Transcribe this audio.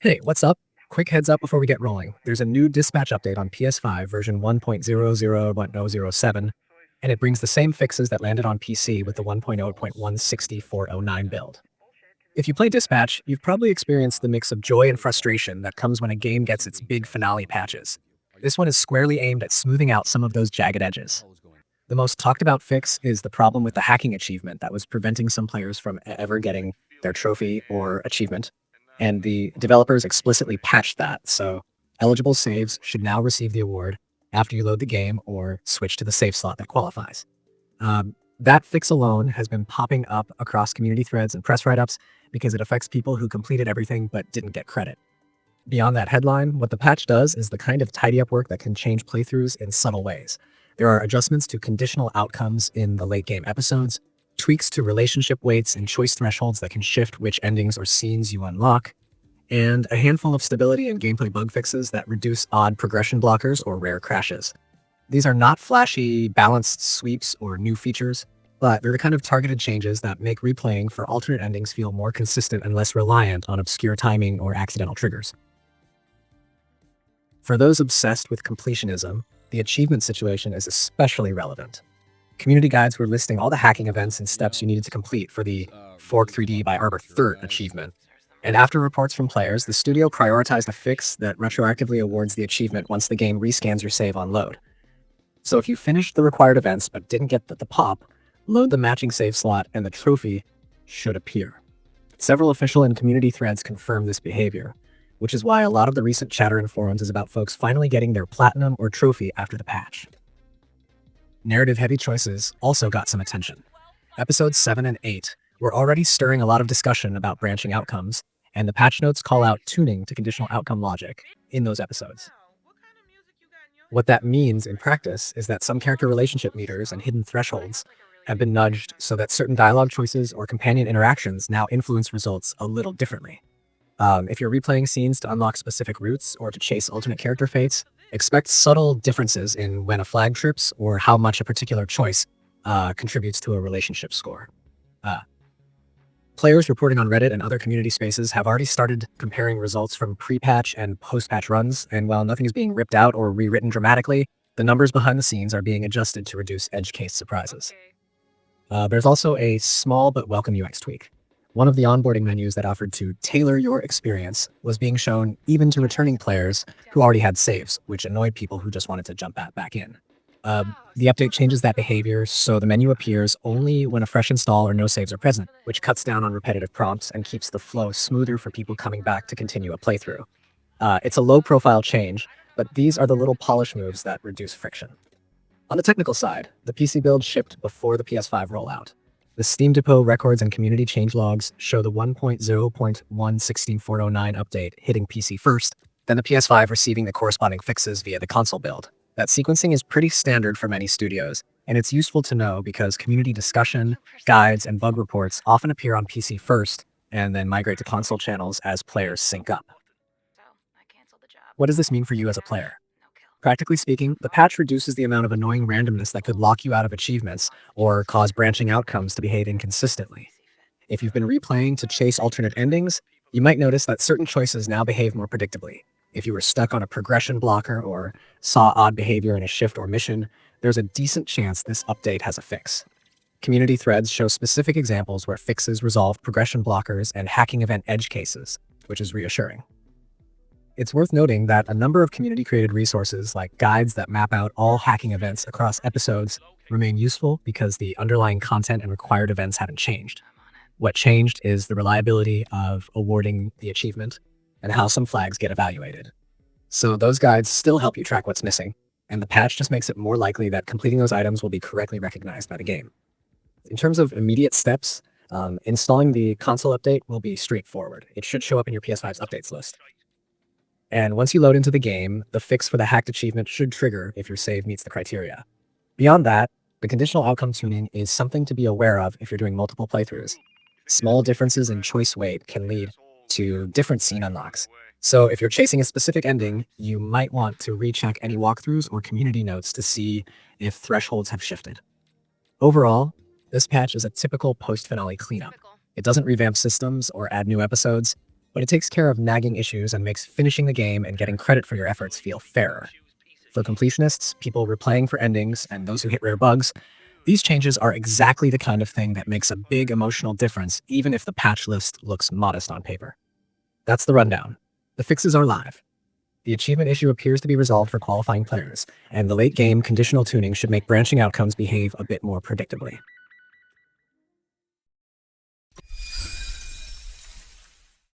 Hey, what's up? Quick heads up before we get rolling. There's a new Dispatch update on PS5 version 1.00.007, and it brings the same fixes that landed on PC with the 1.0.16409 build. If you play Dispatch, you've probably experienced the mix of joy and frustration that comes when a game gets its big finale patches. This one is squarely aimed at smoothing out some of those jagged edges. The most talked about fix is the problem with the hacking achievement that was preventing some players from ever getting their trophy or achievement. And the developers explicitly patched that, so eligible saves should now receive the award after you load the game or switch to the save slot that qualifies. That fix alone has been popping up across community threads and press write-ups because it affects people who completed everything but didn't get credit. Beyond that headline, what the patch does is the kind of tidy-up work that can change playthroughs in subtle ways. There are adjustments to conditional outcomes in the late-game episodes, tweaks to relationship weights and choice thresholds that can shift which endings or scenes you unlock, and a handful of stability and gameplay bug fixes that reduce odd progression blockers or rare crashes. These are not flashy, balanced sweeps or new features, but they're the kind of targeted changes that make replaying for alternate endings feel more consistent and less reliant on obscure timing or accidental triggers. For those obsessed with completionism, the achievement situation is especially relevant. Community guides were listing all the hacking events and steps you needed to complete for the Fork 3D by Arbor 3rd achievement. And after reports from players, the studio prioritized a fix that retroactively awards the achievement once the game rescans your save on load. So if you finished the required events but didn't get the pop, load the matching save slot and the trophy should appear. Several official and community threads confirm this behavior, which is why a lot of the recent chatter in forums is about folks finally getting their platinum or trophy after the patch. Narrative-heavy choices also got some attention. Episodes 7 and 8 were already stirring a lot of discussion about branching outcomes, and the patch notes call out tuning to conditional outcome logic in those episodes. What that means in practice is that some character relationship meters and hidden thresholds have been nudged so that certain dialogue choices or companion interactions now influence results a little differently. If you're replaying scenes to unlock specific routes or to chase alternate character fates, expect subtle differences in when a flag trips or how much a particular choice contributes to a relationship score. Players reporting on Reddit and other community spaces have already started comparing results from pre-patch and post-patch runs, and while nothing is being ripped out or rewritten dramatically, the numbers behind the scenes are being adjusted to reduce edge case surprises. There's also a small but welcome UX tweak. One of the onboarding menus that offered to tailor your experience was being shown even to returning players who already had saves, which annoyed people who just wanted to jump back in. The update changes that behavior, so the menu appears only when a fresh install or no saves are present, which cuts down on repetitive prompts and keeps the flow smoother for people coming back to continue a playthrough. It's a low-profile change, but these are the little polish moves that reduce friction. On the technical side, the PC build shipped before the PS5 rollout. The Steam Depot records and community changelogs show the 1.0.16409 update hitting PC first, then the PS5 receiving the corresponding fixes via the console build. That sequencing is pretty standard for many studios, and it's useful to know because community discussion, guides, and bug reports often appear on PC first and then migrate to console channels as players sync up. What does this mean for you as a player? Practically speaking, the patch reduces the amount of annoying randomness that could lock you out of achievements or cause branching outcomes to behave inconsistently. If you've been replaying to chase alternate endings, you might notice that certain choices now behave more predictably. If you were stuck on a progression blocker or saw odd behavior in a shift or mission, there's a decent chance this update has a fix. Community threads show specific examples where fixes resolve progression blockers and hacking event edge cases, which is reassuring. It's worth noting that a number of community-created resources like guides that map out all hacking events across episodes remain useful because the underlying content and required events haven't changed. What changed is the reliability of awarding the achievement and how some flags get evaluated. So those guides still help you track what's missing, and the patch just makes it more likely that completing those items will be correctly recognized by the game. In terms of immediate steps, installing the console update will be straightforward. It should show up in your PS5's updates list. And once you load into the game, the fix for the hacked achievement should trigger if your save meets the criteria. Beyond that, the conditional outcome tuning is something to be aware of if you're doing multiple playthroughs. Small differences in choice weight can lead to different scene unlocks. So if you're chasing a specific ending, you might want to recheck any walkthroughs or community notes to see if thresholds have shifted. Overall, this patch is a typical post-finale cleanup. It doesn't revamp systems or add new episodes, but it takes care of nagging issues and makes finishing the game and getting credit for your efforts feel fairer. For completionists, people replaying for endings, and those who hit rare bugs, these changes are exactly the kind of thing that makes a big emotional difference, even if the patch list looks modest on paper. That's the rundown. The fixes are live. The achievement issue appears to be resolved for qualifying players, and the late game conditional tuning should make branching outcomes behave a bit more predictably.